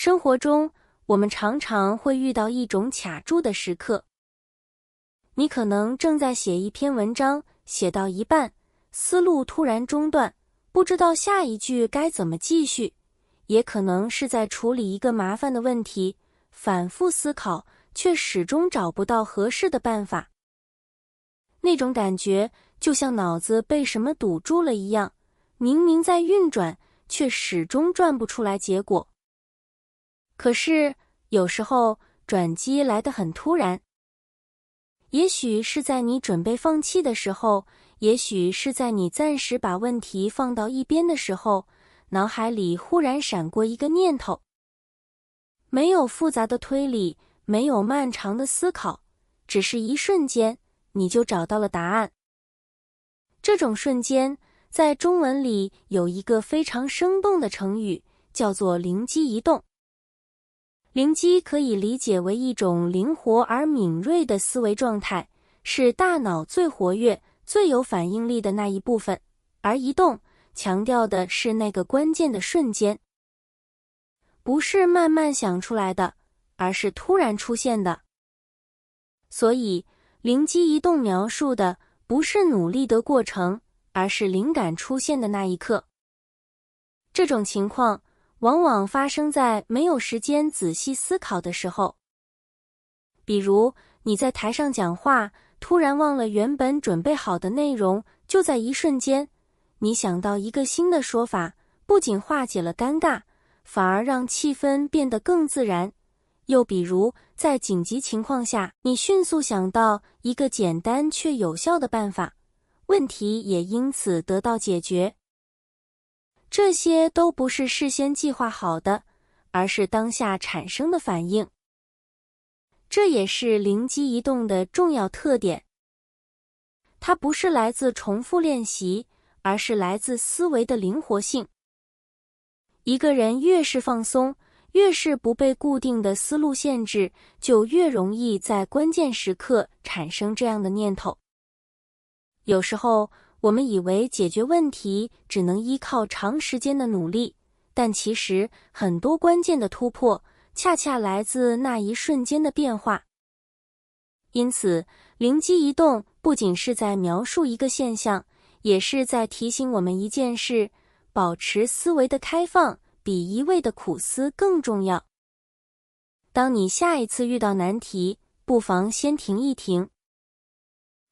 生活中，我们常常会遇到一种卡住的时刻。你可能正在写一篇文章，写到一半，思路突然中断，不知道下一句该怎么继续；也可能是在处理一个麻烦的问题，反复思考，却始终找不到合适的办法。那种感觉就像脑子被什么堵住了一样，明明在运转，却始终转不出来结果。可是，有时候转机来得很突然。也许是在你准备放弃的时候，也许是在你暂时把问题放到一边的时候，脑海里忽然闪过一个念头。没有复杂的推理，没有漫长的思考，只是一瞬间，你就找到了答案。这种瞬间，在中文里有一个非常生动的成语，叫做灵机一动。灵机可以理解为一种灵活而敏锐的思维状态，是大脑最活跃、最有反应力的那一部分，而一动强调的是那个关键的瞬间。不是慢慢想出来的，而是突然出现的。所以，灵机一动描述的不是努力的过程，而是灵感出现的那一刻。这种情况往往发生在没有时间仔细思考的时候。比如，你在台上讲话，突然忘了原本准备好的内容，就在一瞬间，你想到一个新的说法，不仅化解了尴尬，反而让气氛变得更自然。又比如，在紧急情况下，你迅速想到一个简单却有效的办法，问题也因此得到解决。这些都不是事先计划好的，而是当下产生的反应。这也是灵机一动的重要特点。它不是来自重复练习，而是来自思维的灵活性。一个人越是放松，越是不被固定的思路限制，就越容易在关键时刻产生这样的念头。有时候，我们以为解决问题只能依靠长时间的努力，但其实很多关键的突破恰恰来自那一瞬间的变化。因此，灵机一动不仅是在描述一个现象，也是在提醒我们一件事：保持思维的开放比一味的苦思更重要。当你下一次遇到难题，不妨先停一停。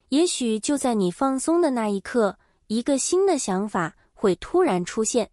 也许就在你放松的那一刻，一个新的想法会突然出现。